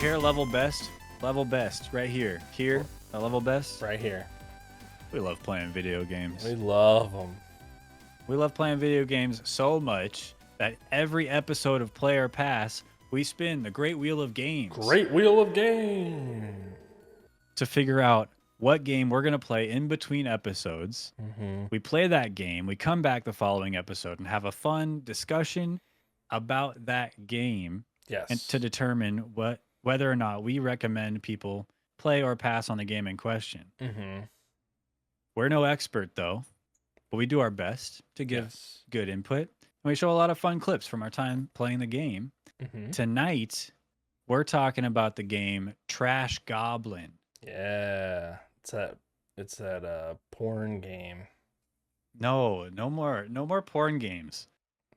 Here, level best. Level best. Right here. Here, a level best. Right here. We love playing video games. We love them. We love playing video games so much that every episode of Player Pass, we spin the Great Wheel of Games. Great Wheel of Game. To figure out what game we're going to play in between episodes. We play that game. We come back the following episode and have a fun discussion about that game. Yes. And to determine whether or not we recommend people play or pass on the game in question. We're no expert, though, but we do our best to give good input. And we show a lot of fun clips from our time playing the game. Tonight, we're talking about the game Trash Goblin. Yeah. It's that porn game. No more porn games.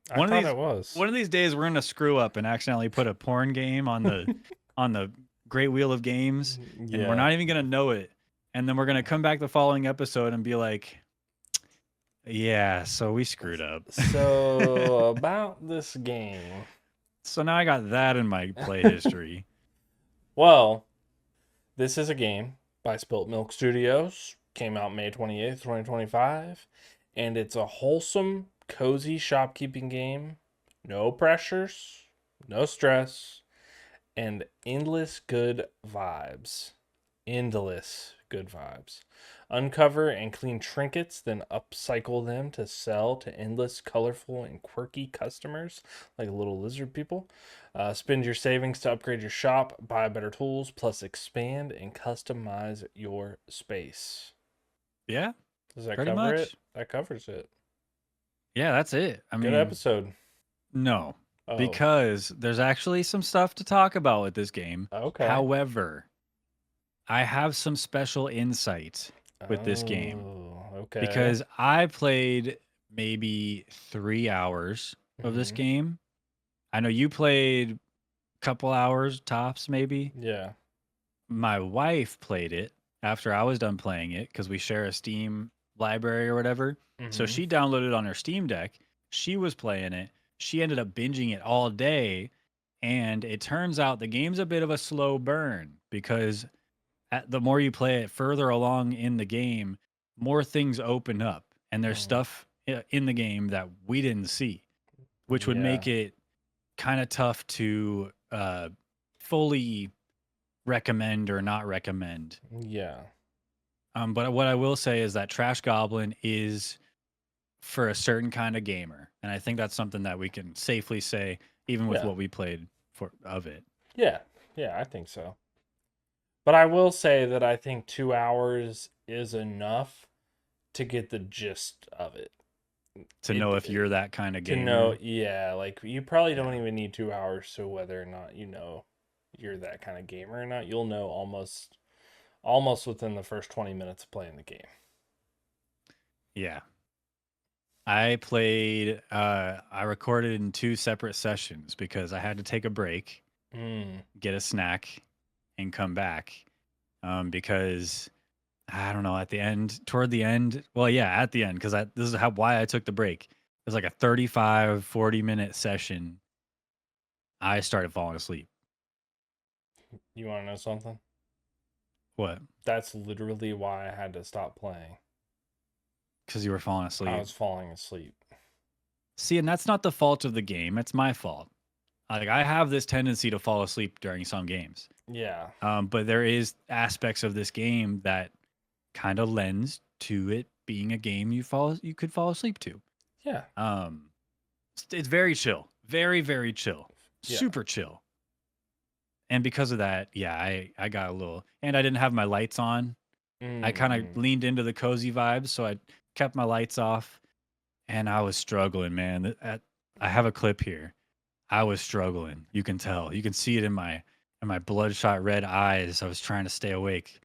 I thought it was. One of these days, we're gonna screw up and accidentally put a porn game on the on the Great Wheel of Games, and we're not even gonna know it. And then we're gonna come back the following episode and be like, "Yeah, so we screwed up." So about this game. So now I got that in my play history. Well, this is a game by Spilt Milk Studios. Came out May 28th, 2025, and it's a wholesome, cozy shopkeeping game. No pressures, no stress, and endless good vibes. Endless good vibes. Uncover and clean trinkets, then upcycle them to sell to endless, colorful, and quirky customers like little lizard people. Spend your savings to upgrade your shop, buy better tools, plus expand and customize your space. Yeah, Does that pretty cover much. it? That covers it. Yeah, that's it. I mean, Good episode. no, Oh, because there's actually some stuff to talk about with this game. okay. However, I have some special insight with this game. Oh, okay. Because I played maybe 3 hours of this game. I know you played a couple hours tops, maybe. Yeah. My wife played it after I was done playing it because we share a Steam library or whatever. So she downloaded it on her Steam Deck. She was playing it. She ended up binging it all day. And it turns out the game's a bit of a slow burn because the more you play it further along in the game, more things open up. And there's stuff in the game that we didn't see, which would make it kind of tough to fully recommend or not recommend. Yeah. But what I will say is that Trash Goblin is for a certain kind of gamer. And I think that's something that we can safely say, even with what we played of it. Yeah. Yeah, I think so. But I will say that I think 2 hours is enough to get the gist of it. To know if you're that kind of gamer. To know, yeah, like you probably don't even need 2 hours to whether or not you know you're that kind of gamer or not. You'll know almost within the first 20 minutes of playing the game. Yeah. I played, I recorded in 2 separate sessions because I had to take a break, get a snack, and come back. Because I don't know, toward the end, well, yeah, at the end, because this is why I took the break. It was like a 35, 40-minute session. I started falling asleep. You want to know something? What? That's literally why I had to stop playing. Because you were falling asleep. I was falling asleep. See, and that's not the fault of the game. It's my fault. Like, I have this tendency to fall asleep during some games. Yeah. But there is aspects of this game that kind of lends to it being a game you could fall asleep to. Yeah. It's very chill. Very, very chill. Yeah. Super chill. And because of that, yeah, I got a little, and I didn't have my lights on. I kind of leaned into the cozy vibes, so I kept my lights off, and I was struggling, man. I have a clip here. I was struggling. You can tell. You can see it in my bloodshot red eyes. I was trying to stay awake.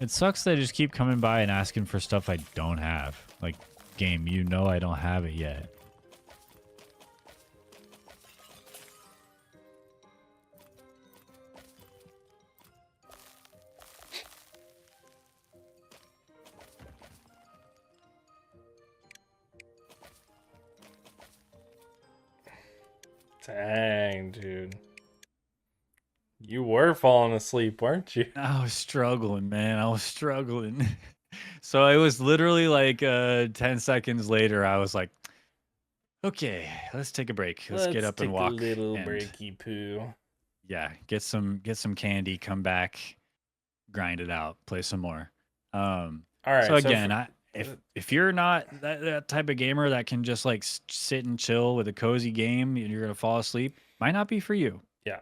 It sucks that I just keep coming by and asking for stuff I don't have. Like, game, you know I don't have it yet. Dang, dude. You were falling asleep, weren't you? I was struggling, man. I was struggling. So it was literally like 10 seconds later, I was like, okay, let's take a break. Let's get Let's up and take a walk little and breaky poo. yeah, get some candy, come back, grind it out, play some more. All So right, so again, if you're not that type of gamer that can just like sit and chill with a cozy game and you're gonna fall asleep, might not be for you. yeah,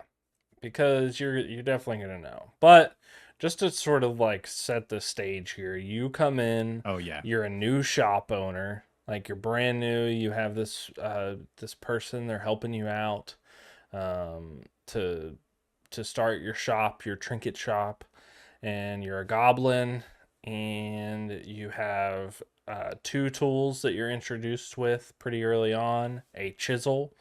because you're definitely gonna know. But just to sort of like set the stage here, you come in, Oh yeah, you're a new shop owner, like you're brand new. You have this person, they're helping you out to start your shop, your trinket shop, and you're a goblin, and you have two tools that you're introduced with pretty early on: a chisel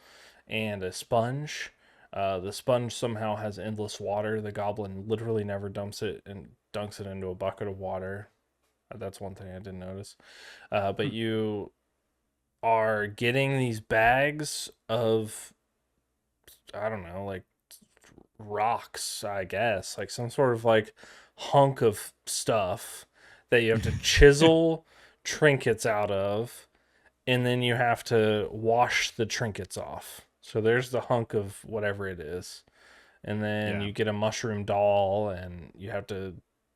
and a sponge. The sponge somehow has endless water. The goblin literally never dumps it and dunks it into a bucket of water. That's one thing I didn't notice. But Hmm. you are getting these bags of, I don't know, like rocks, I guess, like some sort of like hunk of stuff that you have to chisel trinkets out of, and then you have to wash the trinkets off. So there's the hunk of whatever it is. And then Yeah. you get a mushroom doll and you have to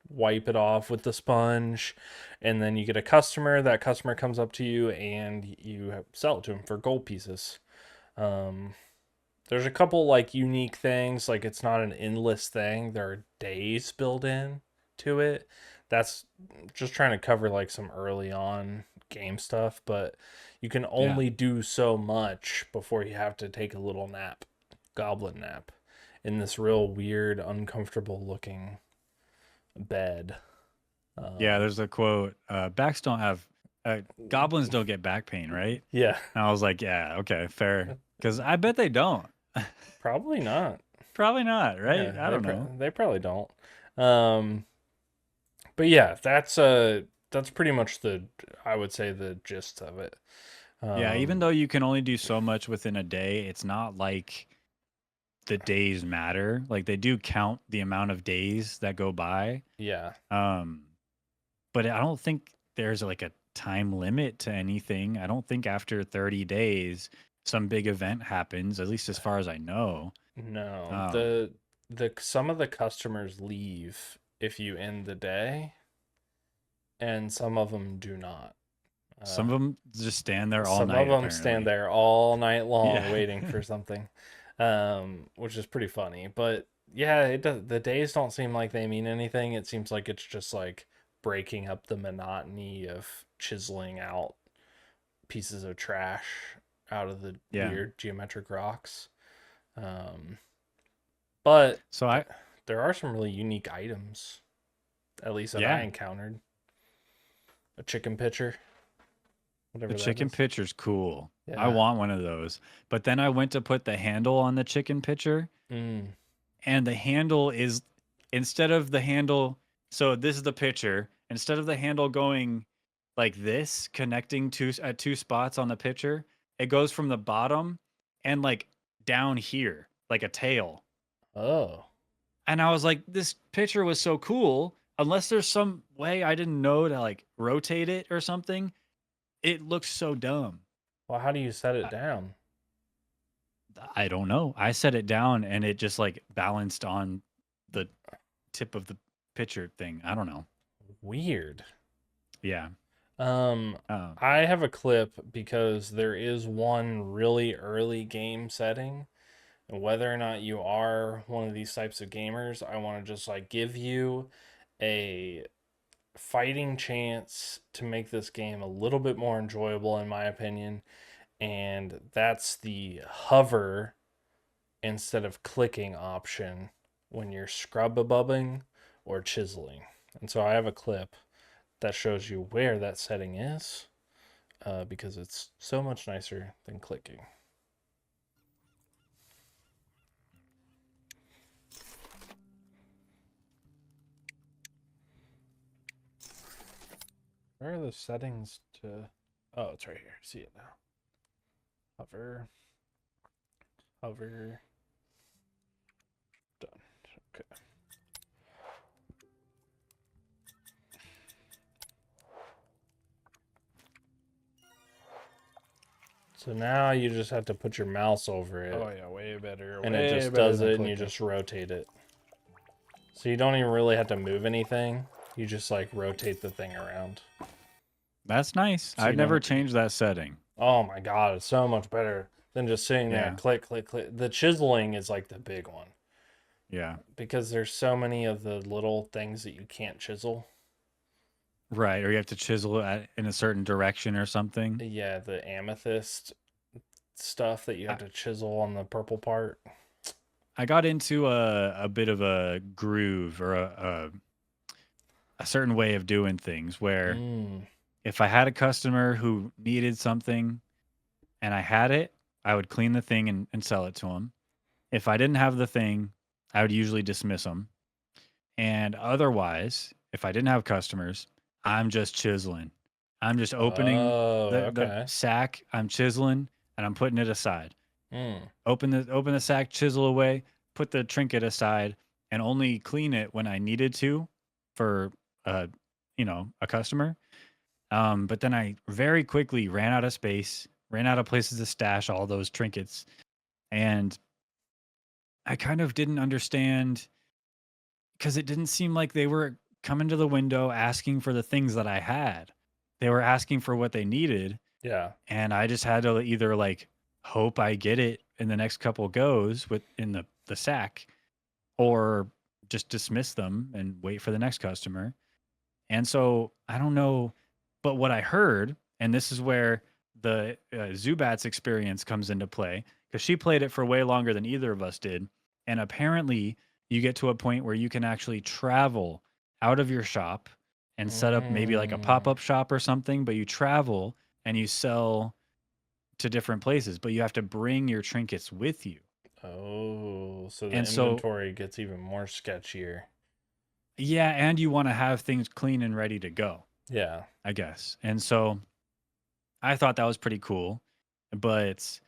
wipe it off with the sponge. And then you get a customer. That customer comes up to you and you sell it to him for gold pieces. Um, there's a couple like unique things, like it's not an endless thing. There are days built in to it. That's just trying to cover like some early on game stuff, but you can Yeah. only do so much before you have to take a little nap, goblin nap, in this real weird, uncomfortable looking bed. Yeah, Um, there's a quote, backs don't have goblins don't get back pain, right? yeah, And I was like, yeah, okay, fair. Because I bet they don't. probably not. Probably not, right? Yeah, I don't know. they probably don't. Um, but yeah, that's pretty much the, I would say, the gist of it. Yeah, even though Um, you can only do so much within a day, it's not like the days matter. Like they do count the amount of days that go by. yeah, Um, but I don't think there's like a time limit to anything. I don't think after 30 days some big event happens, at least as far as I know. no, Um, the some of the customers leave if you end the day, and some of them do not. Uh, some of them just stand there all some of night, them stand apparently. there all night long Yeah. waiting for something, which is pretty funny. But yeah, it does. The days don't seem like they mean anything. It seems like it's just like breaking up the monotony of chiseling out pieces of trash out of the Yeah. weird geometric rocks. Um, but So th- there are some really unique items, at least that I yeah, encountered. A chicken pitcher, the whatever that chicken is. pitcher's cool. I Yeah. want one of those. But then I went to put the handle on the chicken pitcher, Mm. and the handle is instead of the handle, so this is the pitcher. Instead of the handle going like this, connecting two at two spots on the pitcher, it goes from the bottom and like down here, like a tail. Oh. And I was like, this picture was so cool. Unless there's some way I didn't know to like rotate it or something, it looks so dumb. Well, how do you set it I, down? I don't know. I set it down and it just like balanced on the tip of the pitcher thing. I don't know. Weird. Yeah. Um, Um, I have a clip because there is one really early game setting. And whether or not you are one of these types of gamers, I want to just like give you a fighting chance to make this game a little bit more enjoyable, in my opinion. And that's the hover instead of clicking option when you're scrub bubbing or chiseling. And so I have a clip that shows you where that setting is because it's so much nicer than clicking. Where are the settings to? Oh, it's right here. See it now. Hover, hover, done. Okay. So now you just have to put your mouse over it. Oh yeah, way better. And it just does it, and you just rotate it. So you don't even really have to move anything. You just like rotate the thing around. That's nice. So I've never changed that setting. Oh my god, it's so much better than just sitting there, Yeah. click, click, click. The chiseling is like the big one. Yeah. Because there's so many of the little things that you can't chisel. Right, or you have to chisel it in a certain direction or something. Yeah, the amethyst stuff that you have to chisel on the purple part. I got into a bit of a groove or a certain way of doing things where if I had a customer who needed something and I had it, I would clean the thing and sell it to them. If I didn't have the thing, I would usually dismiss them. And otherwise, if I didn't have customers, I'm just chiseling. I'm just opening the okay. sack, I'm chiseling, and I'm putting it aside. Mm. Open the sack, chisel away, put the trinket aside, and only clean it when I needed to for a customer. But then I very quickly ran out of space, ran out of places to stash all those trinkets, and I kind of didn't understand because it didn't seem like they were coming to the window asking for the things that I had. They were asking for what they needed, Yeah. and I just had to either like hope I get it in the next couple goes in the sack, or just dismiss them and wait for the next customer. And so I don't know, but what I heard, and this is where the Zubat's experience comes into play, because she played it for way longer than either of us did. And apparently, you get to a point where you can actually travel out of your shop and set up maybe like a pop up shop or something, but you travel and you sell to different places, but you have to bring your trinkets with you. Oh, so the And so, inventory gets even more sketchier. yeah, and you want to have things clean and ready to go, Yeah. I guess. And so I thought that was pretty cool, but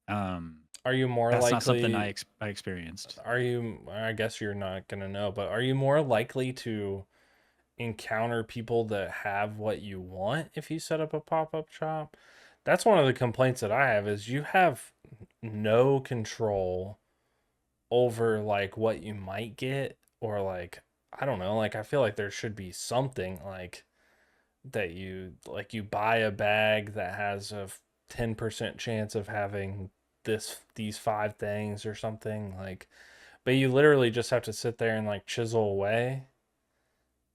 Are you more that's not something likely I experienced. I guess you're not going to know, but are you more likely to encounter people that have what you want if you set up a pop-up shop? That's one of the complaints that I have is you have no control over like what you might get, or like I don't know, like I feel like there should be something like that you buy a bag that has a 10% chance of having these five things or something, like, but you literally just have to sit there and like chisel away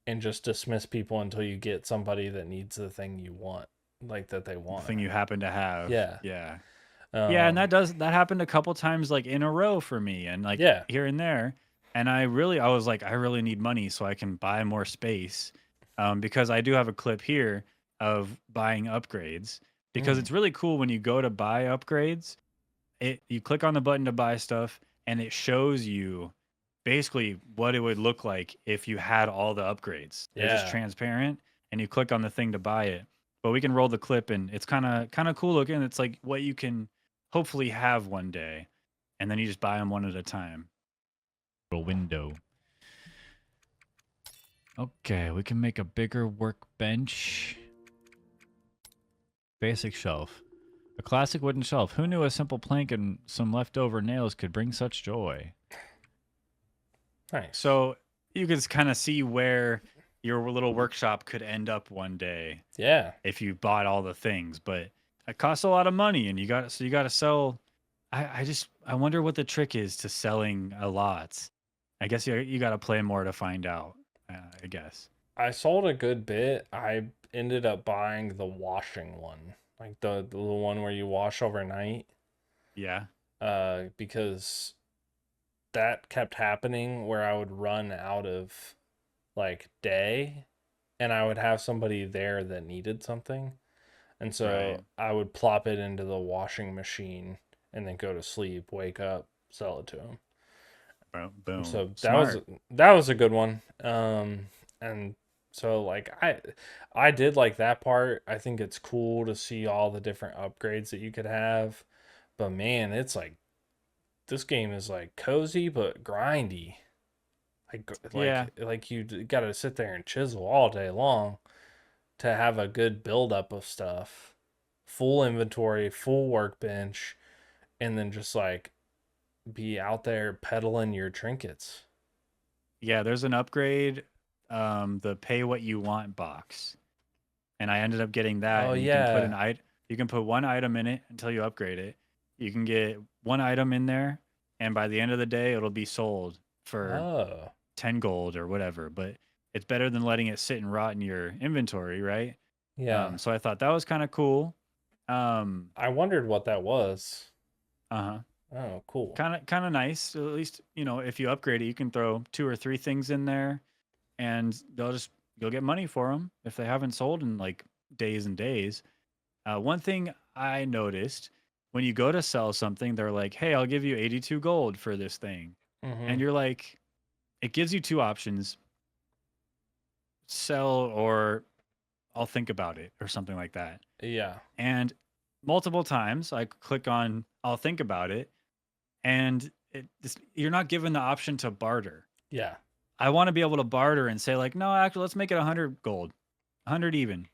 and just dismiss people until you get somebody that needs the thing you want, like that they The want. thing you happen to have. Yeah. Yeah. Yeah, and that happened a couple times like in a row for me and like Yeah. here and there. And I was like, I really need money so I can buy more space. Because I do have a clip here of buying upgrades. Because it's really cool when you go to buy upgrades, you click on the button to buy stuff and it shows you basically what it would look like if you had all the upgrades. They're just Yeah. transparent and you click on the thing to buy it. But we can roll the clip and it's kind of cool looking. It's like what you can hopefully have one day, and then you just buy them one at a time. A window. Okay, we can make a bigger workbench. Basic shelf. A classic wooden shelf. Who knew a simple plank and some leftover nails could bring such joy? Nice. So you can kind of see where your little workshop could end up one day. Yeah. If you bought all the things, but it costs a lot of money, and you got to sell. I wonder what the trick is to selling a lot. I guess you got to play more to find out. I guess. I sold a good bit. I ended up buying the washing one, like the one where you wash overnight. Yeah. Because that kept happening where I would run out of like day, and I would have somebody there that needed something, and so Right. I would plop it into the washing machine and then go to sleep, wake up, sell it to them. Boom. So Smart. that was a good one. And so like I did like that part. I think it's cool to see all the different upgrades that you could have. But man, it's like this game is like cozy but grindy. Yeah. Like you got to sit there and chisel all day long to have a good buildup of stuff, full inventory, full workbench, and then just like be out there peddling your trinkets. Yeah, there's an upgrade, the pay what you want box. And I ended up getting that, Oh and you can put yeah. you can put one item in it until you upgrade it. You can get one item in there, and by the end of the day it'll be sold for Oh 10 gold or whatever, but it's better than letting it sit and rot in your inventory, right? yeah. So I thought that was kind of cool. I wondered what that was. Uh-huh. Oh, cool. Kind of nice. At least, if you upgrade it, you can throw two or three things in there and you'll get money for them if they haven't sold in like days and days. One thing I noticed, when you go to sell something, they're like, "Hey, I'll give you 82 gold for this thing." Mm-hmm. And you're like, it gives you two options: sell, or I'll think about it, or something like that. Yeah. And multiple times I click on I'll think about it, and you're not given the option to barter. Yeah. I want to be able to barter and say like, "No, actually, let's make it 100 gold, 100 even,"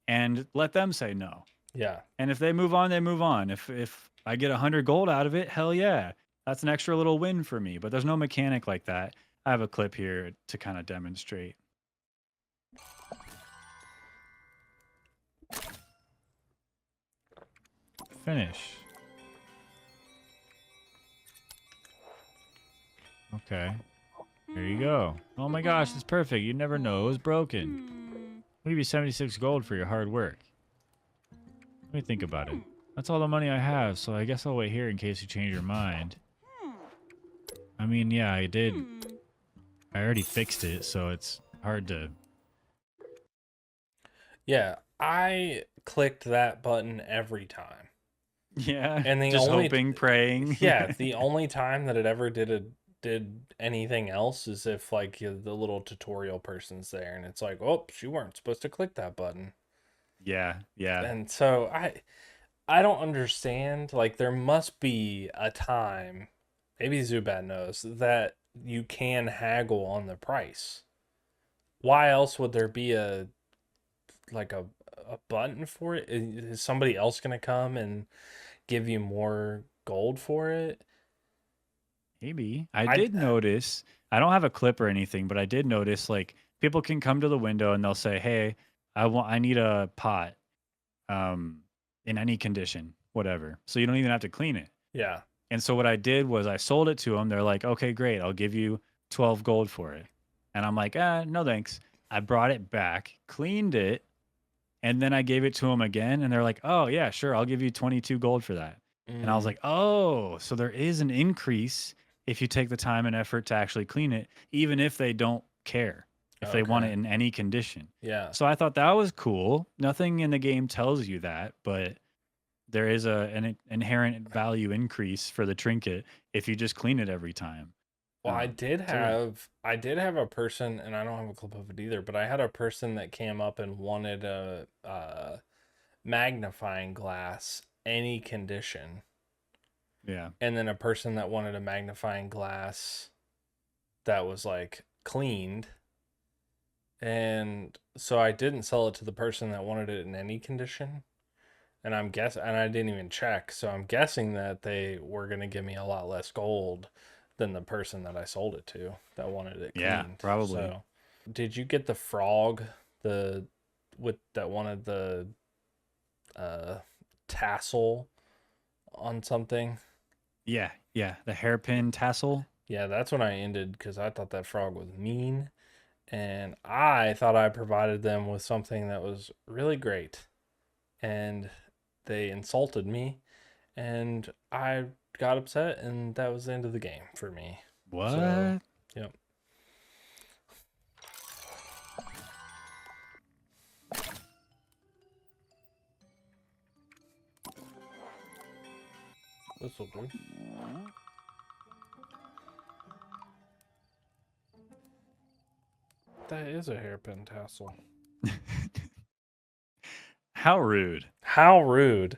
and let them say no. Yeah. And if they move on, they move on. If I get 100 gold out of it, hell yeah. That's an extra little win for me. But there's no mechanic like that. I have a clip here to kind of demonstrate. Finish. Okay. There you go. Oh my gosh, it's perfect. You never know. It was broken. I'll give you 76 gold for your hard work. Let me think about it. That's all the money I have, so I guess I'll wait here in case you change your mind. I mean, yeah, I did. I already fixed it, so it's hard to... Yeah. I clicked that button every time. Yeah, And the just only hoping, praying. yeah, the only time that it ever did anything else is if like the little tutorial person's there and it's like, "Oops, you weren't supposed to click that button." Yeah, yeah. And so I don't understand. Like there must be a time, maybe Zubat knows, that you can haggle on the price. Why else would there be like a button for it? Is somebody else gonna come and give you more gold for it? Maybe. I I did notice, I don't have a clip or anything, but I did notice like people can come to the window and they'll say, "Hey, I need a pot um in any condition, whatever." So you don't even have to clean it. yeah. And so what I did was I sold it to them. They're like, "Okay, great. I'll give you 12 gold for it." And I'm like, no thanks." I brought it back, cleaned it, and then I gave it to them again and they're like, "Oh, yeah, sure. I'll give you 22 gold for that." And I was Mm, like, "Oh, so there is an increase if you take the time and effort to actually clean it, even if they don't care, if they want it okay. in any condition." Yeah. So I thought that was cool. Nothing in the game tells you that, but there is an inherent value increase for the trinket if you just clean it every time. Well, So yeah. I did have a person, and I don't have a clip of it either, but I had a person that came up and wanted a magnifying glass, any condition, Yeah. and then a person that wanted a magnifying glass that was like cleaned. And so I didn't sell it to the person that wanted it in any condition. And and I didn't even check, so I'm guessing that they were gonna give me a lot less gold than the person that I sold it to that wanted it Yeah, cleaned. probably. So, did you get the frog, the with that wanted the uh tassel on something? Yeah, yeah. The hairpin tassel. Yeah, that's when I ended because I thought that frog was mean, and I thought I provided them with something that was really great, and they insulted me and I got upset, and that was the end of the game for me. So, What? yep. This will do. That is a hairpin tassel. How rude. How rude.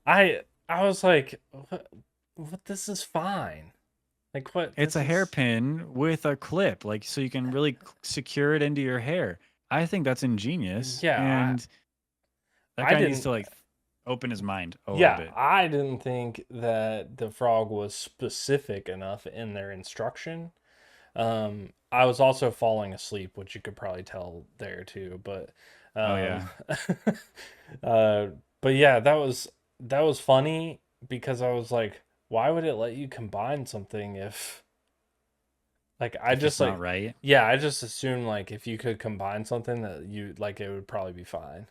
I was like, what? This is fine. Like what? It's This a is hairpin with a clip, like so you can really secure it into your hair. I think that's ingenious, yeah. and that I guy needs didn't. to like open his mind a little Yeah, bit. I didn't think that the frog was specific enough in their instruction. I was also falling asleep, which you could probably tell there too. But, Oh um, yeah, uh, but yeah, that was funny because I was like, why would it let you combine something if like I if just it's not like right. yeah, I just assumed like if you could combine something that you like it would probably be fine.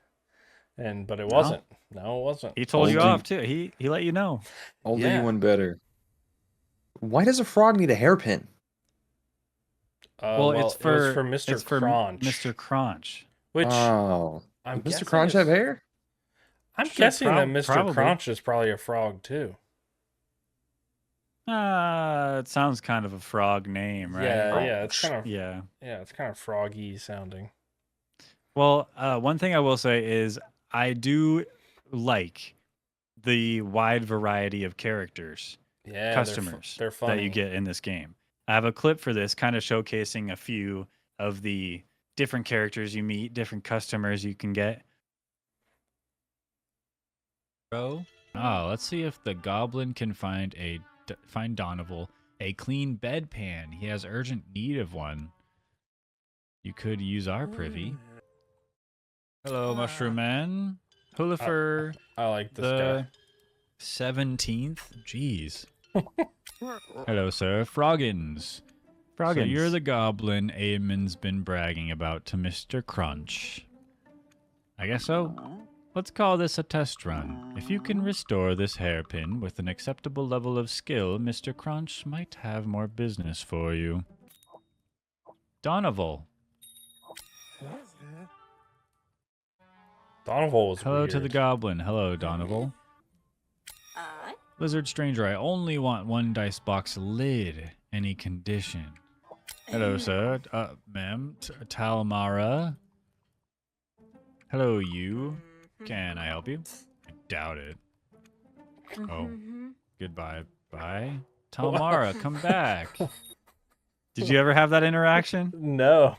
And but it No, wasn't. No, it wasn't. he told I'll you do off too. He let you know. I'll do you Yeah. one better. Why does a frog need a hairpin? Well, Well, it was for Mr. it's for Mr. Crunch, Crunch. which Oh, I'm does Mr. guessing Crunch have is hair? I'm Should guessing that Mr. probably. Crunch is probably a frog too. It sounds kind of a frog name, right? Yeah, yeah, Crunch. Yeah. it's kind of froggy sounding. Well, one thing I will say is I do like the wide variety of characters, Yeah, customers they're that you funny. get in this game. I have a clip for this, kind of showcasing a few of the different characters you meet, different customers you can get. Bro, let's see if the goblin can find Donoval a clean bedpan. He has urgent need of one. You could use our privy. Hello, Mushroom Man. Hulifer I like this the guy. 17th. Jeez. Hello, sir. Froggins. So Froggins. you're the goblin Eamon's been bragging about to Mr. Crunch. I guess so. Let's call this a test run. If you can restore this hairpin with an acceptable level of skill, Mr. Crunch might have more business for you. Donoval. Donovan was Hello weird. to the goblin. Hello, Donoval. Lizard Stranger, I only want one dice box lid. Any condition. Hello, sir. Ma'am. Talmara. Hello, you. Can I help you? I doubt it. Oh. Goodbye. Bye. Talmara, come back. Did you ever have that interaction? No.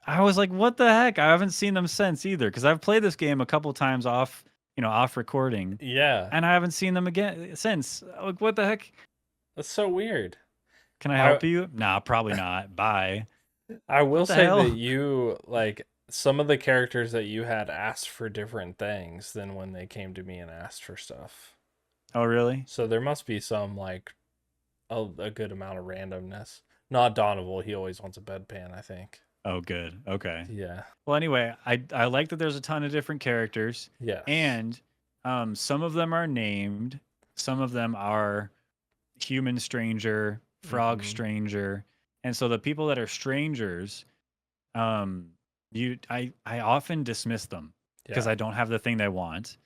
I was like, what the heck? I haven't seen them since either, because I've played this game a couple times off recording, Yeah. and I haven't seen them again since. Like, what the heck? That's so weird. Can I help you? Nah, probably not. Bye. I will the say hell? that you like some of the characters that you had asked for different things than when they came to me and asked for stuff. Oh, really? So there must be some like a good amount of randomness. Not Donovan, he always wants a bedpan, I think. Oh, good. Okay. Yeah. Well, anyway, I like that there's a ton of different characters, Yes. and some of them are named, some of them are human stranger, frog Mhm. stranger, and so the people that are strangers, I often dismiss them because Yeah. I don't have the thing they want.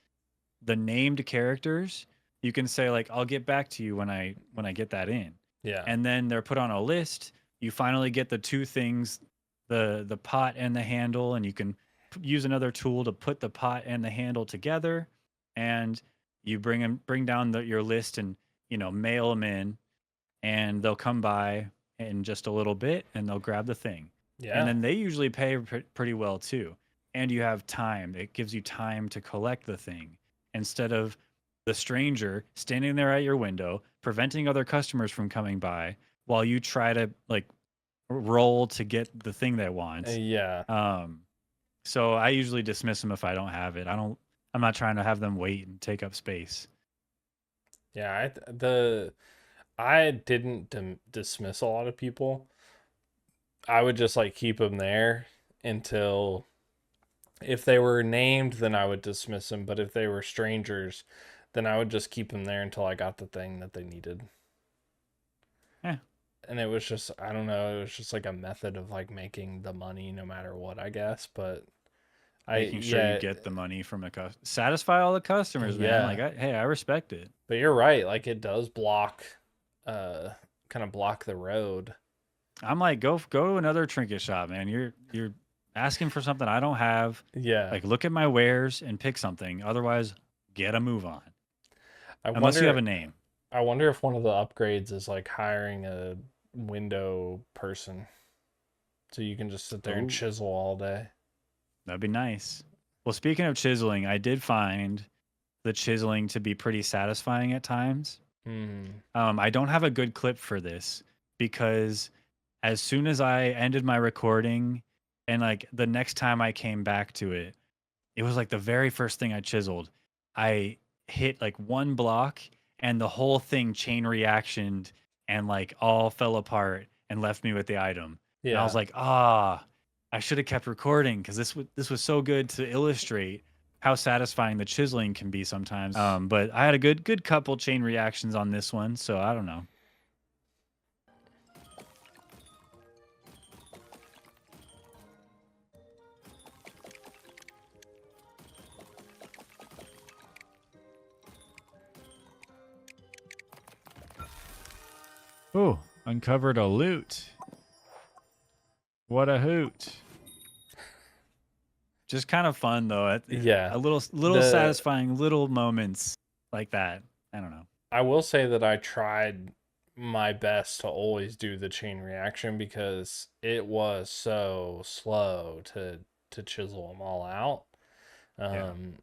The named characters, you can say like, I'll get back to you when I get that in. Yeah. And then they're put on a list. You finally get the two things, the pot and the handle, and you can use another tool to put the pot and the handle together, and you bring down your list and mail them in, and they'll come by in just a little bit and they'll grab the thing. Yeah. And then they usually pay pretty well too. And you have time. It gives you time to collect the thing instead of the stranger standing there at your window, preventing other customers from coming by while you try to like roll to get the thing they want. Yeah. So I usually dismiss them if I don't have it. I'm not trying to have them wait and take up space. Yeah, I didn't dismiss a lot of people. I would just like keep them there until if they were named, then I would dismiss them. But if they were strangers, then I would just keep them there until I got the thing that they needed. Yeah. And it was just, I don't know, it was just like a method of like making the money no matter what, I guess. But Making sure you get the money from satisfy all the customers, man. Yeah. Like, I respect it. But you're right, like it does block, kind of block the road. I'm like, go to another trinket shop, man. You're asking for something I don't have. Yeah. Like, look at my wares and pick something. Otherwise, get a move on. I Unless you wonder, have a name. I wonder if one of the upgrades is like hiring a window person, so you can just sit there and Oh, chisel all day. that'd be nice. Well, speaking of chiseling, I did find the chiseling to be pretty satisfying at times. Hmm. I don't have a good clip for this because as soon as I ended my recording and like the next time I came back to it, it was like the very first thing I chiseled. I hit like one block and the whole thing chain reactioned and like all fell apart and left me with the item. And I was Yeah. like, I should have kept recording because this was so good to illustrate how satisfying the chiseling can be sometimes. But I had a good couple chain reactions on this one, so I don't know. Oh, uncovered a loot. What a hoot. Just kind of fun though. Yeah. A little The satisfying little moments like that. I don't know. I will say that I tried my best to always do the chain reaction because it was so slow to chisel them all out. Yeah. Um,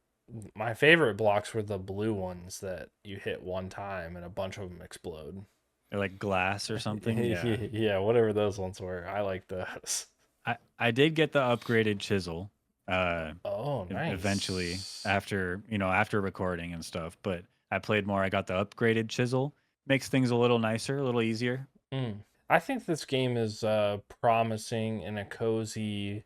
my favorite blocks were the blue ones that you hit one time and a bunch of them explode. Or like glass or something. Yeah. Yeah, whatever those ones were. I like those. I did get the upgraded chisel Oh, eventually nice. after, after recording and stuff, but I played more. I got the upgraded chisel. Makes things a little nicer, a little easier. Mm. I think this game is promising in a cozy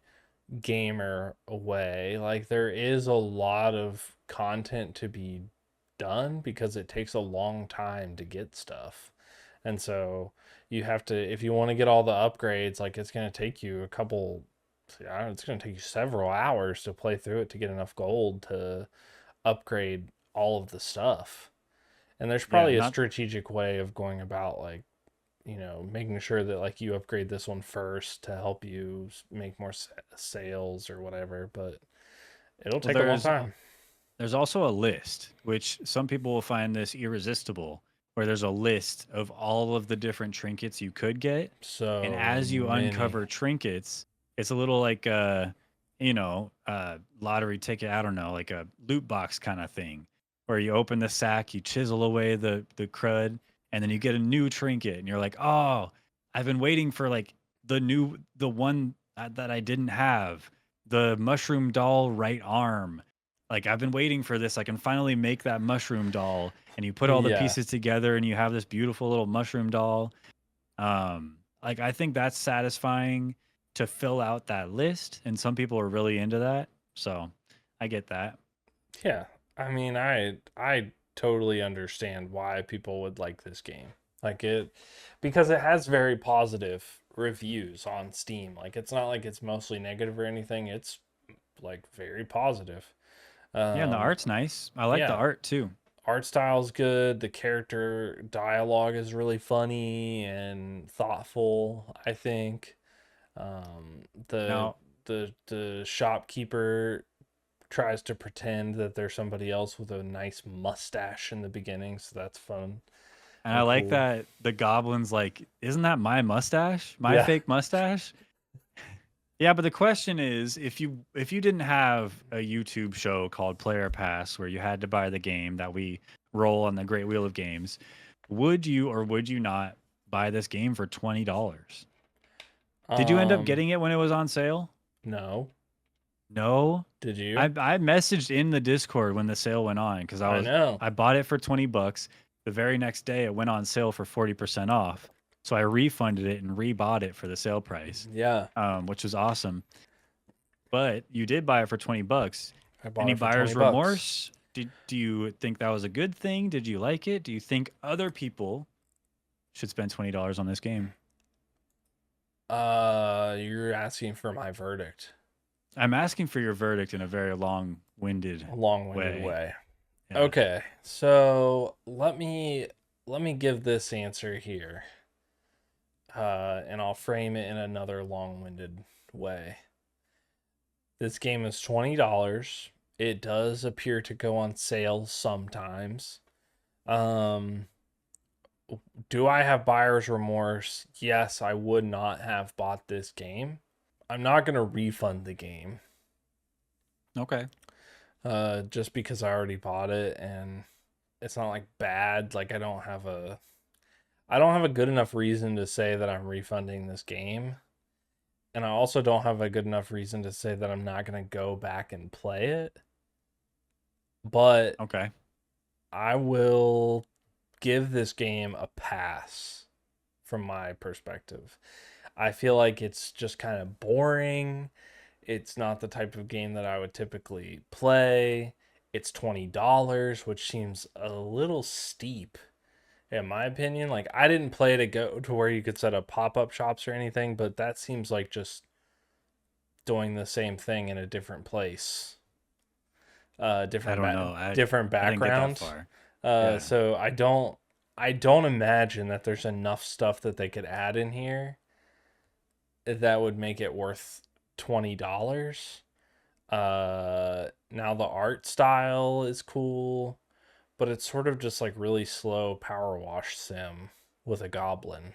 gamer way. Like there is a lot of content to be done because it takes a long time to get stuff. And so you have to, if you want to get all the upgrades, like it's going to take you a couple, I don't know, it's going to take you several hours to play through it to get enough gold to upgrade all of the stuff. And there's Yeah, probably a not strategic way of going about like, making sure that like you upgrade this one first to help you make more sales or whatever, but it'll well take a long time. there's also a list, which some people will find this irresistible, where there's a list of all of the different trinkets you could get. And So as you many. uncover trinkets, it's a little like lottery ticket, I don't know, like a loot box kind of thing, where you open the sack, you chisel away the crud, and then you get a new trinket, and you're like, oh, I've been waiting for like the one that I didn't have, the mushroom doll right arm. Like I've been waiting for this. I can finally make that mushroom doll, and you put all the Yeah. pieces together, and you have this beautiful little mushroom doll. Like I think that's satisfying to fill out that list, and some people are really into that. So I get that. Yeah. I mean, I totally understand why people would like this game. Like it because it has very positive reviews on Steam. Like it's not like it's mostly negative or anything. It's like very positive. Yeah, and the Um art's nice. I like the yeah, art too. art style's good. The character dialogue is really funny and thoughtful, I think. Um, the Now, the shopkeeper tries to pretend that there's somebody else with a nice mustache in the beginning, so that's fun and I and like cool. that the goblin's like, isn't that my mustache? My Yeah. fake mustache? Yeah, but the question is, if you didn't have a YouTube show called Player Pass where you had to buy the game that we roll on the Great Wheel of Games, would you or would you not buy this game for $20? Did you end up Um, getting it when it was on sale? no. No. Did I you? I messaged in the Discord when the sale went on because I know. I bought it for 20 bucks. The very next day it went on sale for 40% off. So I refunded it and rebought it for the sale price, Yeah. which was awesome. But you did buy it for 20 bucks. I bought Any it for 20 buyer's bucks. remorse? Do you think that was a good thing? Did you like it? Do you think other people should spend $20 on this game? You're asking for my verdict. I'm asking for your verdict in a very long-winded A long-winded way. way. Yeah. Okay. So, let me give this answer here. And I'll frame it in another long-winded way. This game is $20. It does appear to go on sale sometimes. Um, Do I have buyer's remorse? Yes, I would not have bought this game. I'm not going to refund the game. Okay. Just because I already bought it, and it's not like bad. Like I don't have a good enough reason to say that I'm refunding this game. And I also don't have a good enough reason to say that I'm not going to go back and play it. But Okay. I will give this game a pass from my perspective. I feel like it's just kind of boring. It's not the type of game that I would typically play. It's $20, which seems a little steep in my opinion. Like I didn't play to go to where you could set up pop-up shops or anything, but that seems like just doing the same thing in a different place. I don't know. Different I didn't get that background. far. Yeah. So I don't imagine that there's enough stuff that they could add in here that would make it worth $20. Now the art style is cool, but it's sort of just like really slow power wash sim with a goblin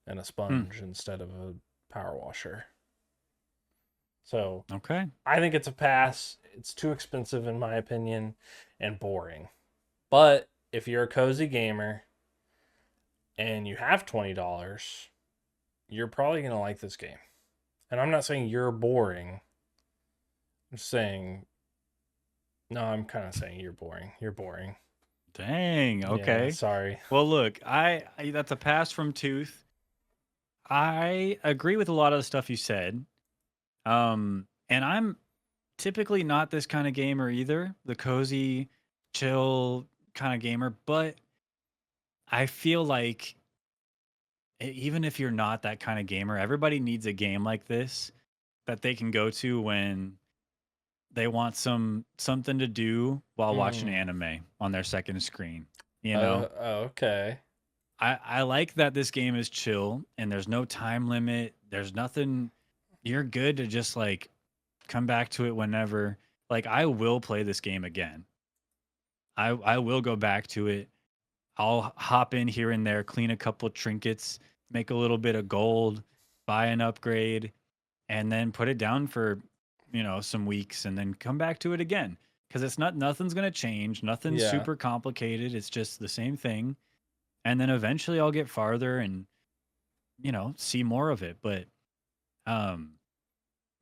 and a sponge instead of a power washer. So Okay. I think it's a pass. It's too expensive in my opinion and boring. But if you're a cozy gamer and you have $20, you're probably going to like this game. And I'm not saying you're boring. I'm saying, no, I'm kind of saying you're boring. You're boring. Dang. Yeah, Okay. sorry. Well, look, I that's a pass from Tooth. I agree with a lot of the stuff you said. And I'm typically not this kind of gamer either, the cozy, chill kind of gamer, but I feel like even if you're not that kind of gamer, everybody needs a game like this that they can go to when they want something to do while watching Hmm. anime on their second screen. You know, Okay. I like that this game is chill and there's no time limit. There's nothing. You're good to just like come back to it whenever. Like I will play this game again. I will go back to it. I'll hop in here and there, clean a couple trinkets, make a little bit of gold, buy an upgrade, and then put it down for, some weeks and then come back to it again. Because nothing's gonna change, nothing's Yeah. super complicated. It's just the same thing. And then eventually I'll get farther and, see more of it. But um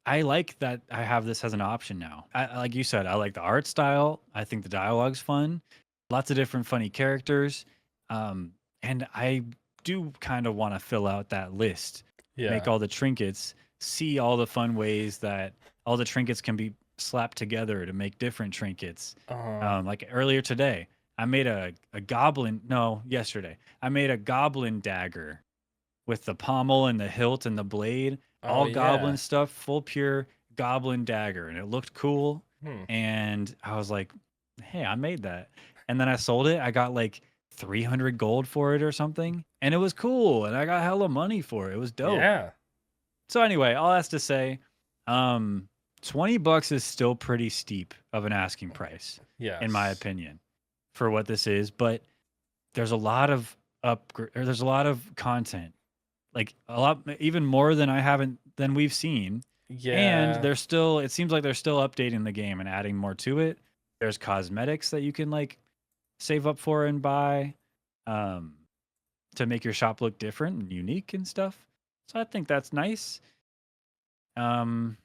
I like that I have this as an option now. Like you said, I like the art style. I think the dialogue's fun. Lots of different funny characters. Um, and I do kind of want to fill out that list, make Yeah. all the trinkets, see all the fun ways that all the trinkets can be slapped together to make different trinkets. Uh-huh. Like earlier today, I made a goblin. No, yesterday, I made a goblin dagger with the pommel and the hilt and the blade, Oh all yeah. goblin stuff, full pure goblin dagger, and it looked cool. Hmm. And I was like, "Hey, I made that." And then I sold it. I got like 300 gold for it or something, and it was cool. And I got hella money for it. It was dope. Yeah. So anyway, all that's to say, um, $20 is still pretty steep of an asking price, in my Yes. opinion, for what this is. But there's a lot of there's a lot of content, like a lot, even more than we've seen. And Yeah. they're still, it seems like they're still updating the game and adding more to it. There's cosmetics that you can like save up for and buy, um, to make your shop look different and unique and stuff. So I think that's nice. Um,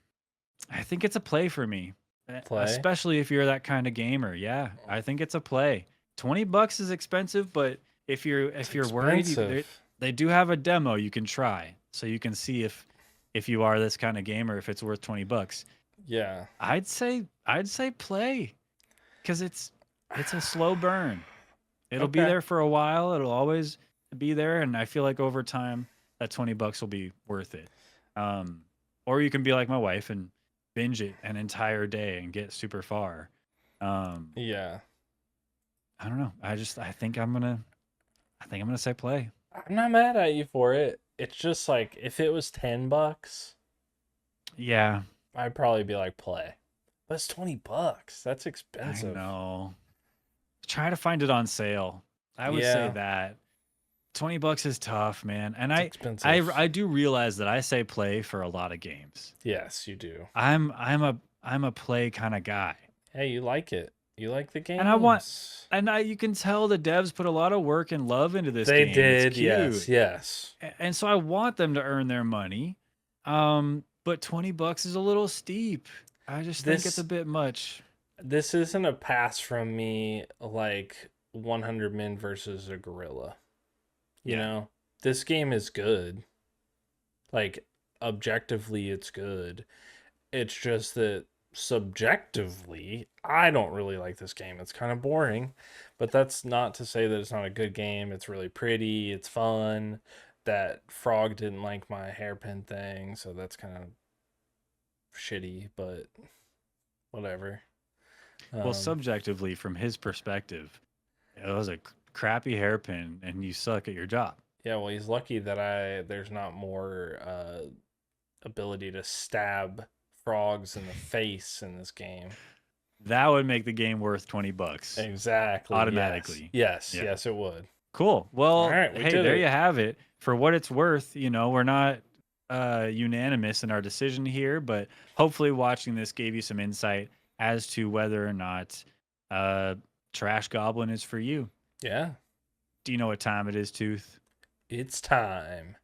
I think it's a play for me, Play. especially if you're that kind of gamer. Yeah, I think it's a play. $20 is expensive, but It's if you're worried, expensive. they do have a demo you can try, so you can see if you are this kind of gamer, if it's worth $20. Yeah. I'd say play, because it's a slow burn. It'll be Okay. there for a while. It'll always be there, and I feel like over time that $20 will be worth it. Um, or you can be like my wife and binge it an entire day and get super far. Um, Yeah. I don't know. I think I'm gonna say play. I'm not mad at you for it. It's just like if it was $10, Yeah, I'd probably be like play. But it's $20. That's I expensive. know. Try to find it on sale. I would say Yeah. that. $20 is tough, man. And It's I expensive. do realize that I say play for a lot of games. Yes, you do. I'm a play kind of guy. Hey, you like it. You like the And I want games. and I you can tell the devs put a lot of work and love into this They game. It's did, yes, cute. yes. And so I want them to earn their money. But $20 is a little steep. I just think it's a This bit much. this isn't a pass from me like 100 men versus a gorilla. You Yeah. know, this game is good. Like objectively it's good. It's just that subjectively, I don't really like this game. It's kind of boring, but that's not to say that it's not a good game. It's really pretty, it's fun. That frog didn't like my hairpin thing, so that's kind of shitty, but whatever. Well, subjectively, from his perspective, it was a crappy hairpin and you suck at your job. Yeah, well, he's lucky that there's not more ability to stab frogs in the face in this game. That would make the game worth $20 Exactly. automatically. Yes, Yeah. yes, it would. Cool. Well, All right, we hey, did there it. you have it. For what it's worth, we're not unanimous in our decision here, but hopefully watching this gave you some insight as to whether or not Trash Goblin is for you. Yeah, Do you know what time it is, Tooth? it's time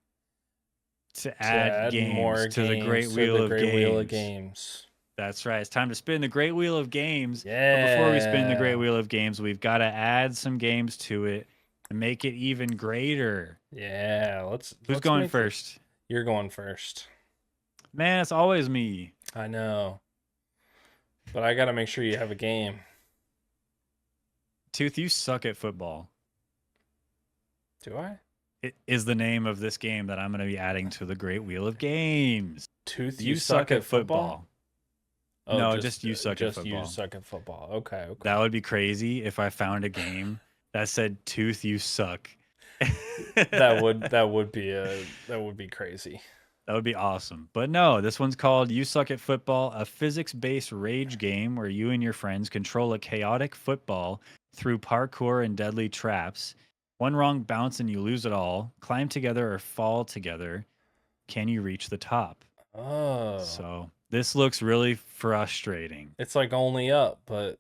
To to add more games to the games great to wheel the of great wheel of games. games. That's right. It's time to spin the great wheel of games. Yeah. But before we spin the great wheel of games, we've got to add some games to it and make it even greater. Yeah, Who's going first? You're going first. Man, it's always me. I know. But I got to make sure you have a game. Tooth, you suck at football. Do I? It is the name of this game that I'm going to be adding to the great wheel of games. Tooth, You suck at football. Oh, No, just you suck at just football. you suck at football. Okay, okay. That would be crazy if I found a game that said Tooth, you suck. that would be crazy. That would be awesome. But no, this one's called You Suck at Football, a physics-based rage game where you and your friends control a chaotic football through parkour and deadly traps. One wrong bounce and you lose it all. Climb together or fall together. Can you reach the top? Oh. So this looks really frustrating. It's like Only Up, but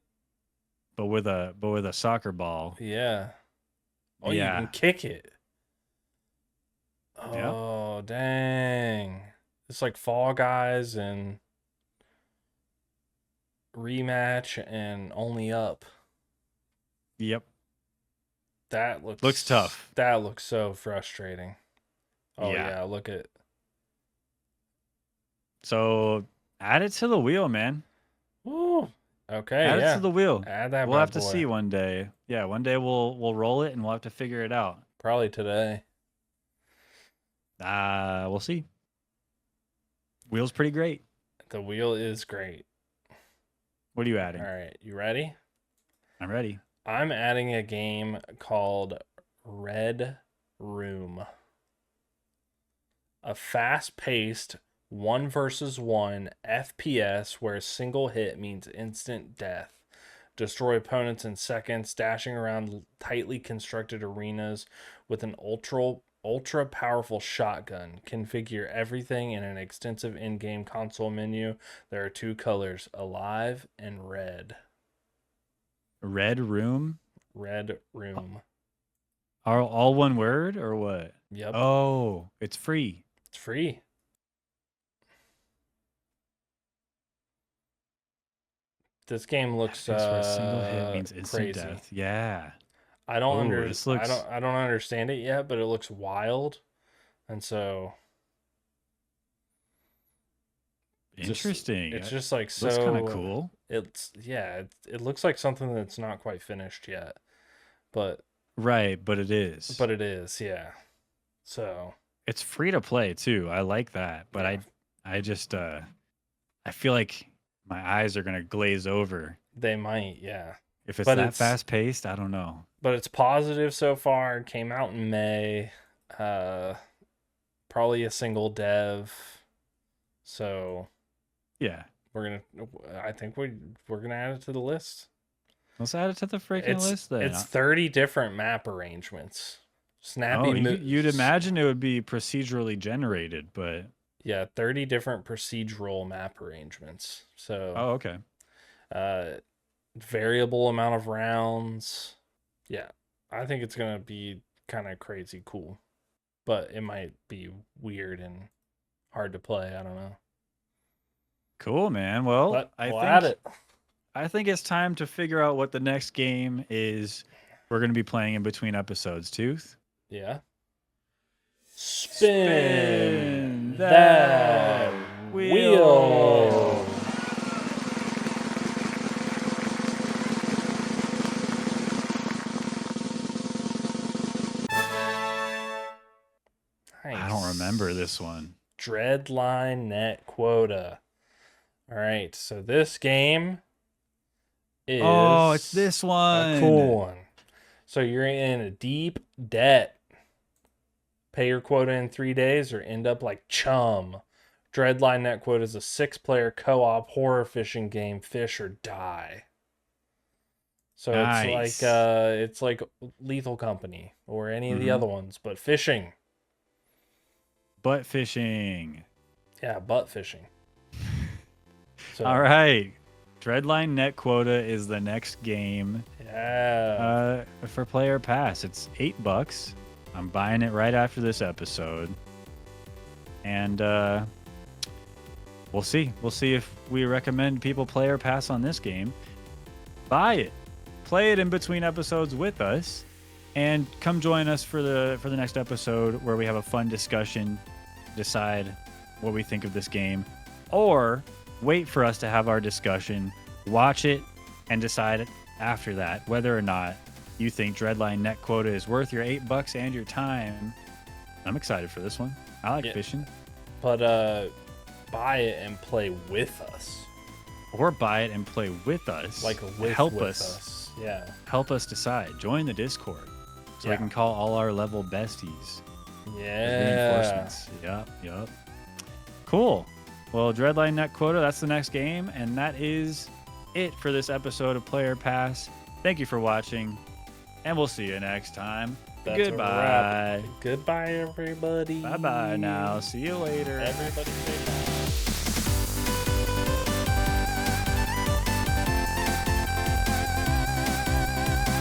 with a soccer ball. yeah. Oh, Yeah. you can kick it. Yep. Oh, dang. It's like Fall Guys and Rematch and Only Up. Yep. That Looks tough. That looks so frustrating. Oh Yeah. yeah, look at. So add it to the wheel, man. Ooh. Okay, Add yeah. it to the wheel. Add that We'll bad have to boy. see one day. Yeah, one day we'll roll it and we'll have to figure it out. Probably today. We'll see. Wheel's pretty great. The wheel is great. What are you adding? All right, you ready? I'm ready. I'm adding a game called Red Room. A fast-paced 1 versus 1 FPS where a single hit means instant death. Destroy opponents in seconds, dashing around tightly constructed arenas with an ultra powerful shotgun. Configure everything in an extensive in-game console menu. There are 2 colors, alive and red. Red Room? Red Room. Are all one word or what? Yep. Oh, it's free. It's free. This game looks Where a single hit means instant crazy. death. Yeah. I don't Ooh, this looks- I don't understand it yet, but it looks wild. And so Interesting. it's just like so Looks kind of cool. It looks like something that's not quite finished yet. But Right, but it is. it is, yeah. So it's free to play too. I like that. But yeah. I just I feel like my eyes are gonna glaze over. They might, yeah. If it's But that it's- fast paced, I don't know. But it's positive so far. Came out in May. Probably a single dev. So Yeah. I think we're gonna add it to the list. Let's add it to the freaking list then. It's 30 different map arrangements. Snappy Oh, moves. you'd imagine it would be procedurally generated, but 30 different procedural map arrangements. So, oh, okay. Variable amount of rounds. Yeah, I think it's gonna be kind of crazy cool, but it might be weird and hard to play. I don't know. Cool, man. Well, But we'll add it. I think it's time to figure out what the next game is we're going to be playing in between episodes, Tooth. Yeah. Spin Spin that wheel. I don't remember this one. Dreadline net quota. All right, so this game is it's this one. a cool one. So you're in a deep debt. Pay your quota in 3 days or end up like Chum. Dreadline net quota is a 6-player co-op horror fishing game. Fish or die. So Nice. it's like Lethal Company or any of the other ones, but fishing. Butt fishing. Yeah, butt fishing. So, All right. Dreadline net quota is the next game. Yeah. For Player Pass. It's $8. I'm buying it right after this episode. And we'll see. We'll see if we recommend people Player Pass on this game. Buy it. Play it in between episodes with us. And come join us for the next episode where we have a fun discussion, decide what we think of this game. Or wait for us to have our discussion, watch it, and decide after that whether or not you think Dreadline net quota is worth your $8 and your time. I'm excited for this one. I like fishing. But buy it and play with us. Or buy it and play with us. Like help with us. Yeah. Help us decide. Join the Discord so we can call all our level besties. Yeah. Reinforcements. Yep. Cool. Well, Dreadline net quota, that's the next game, and that is it for this episode of Player Pass. Thank you for watching, and we'll see you next time. That's Goodbye. Goodbye, everybody. Bye-bye now. See you later. Everybody say bye.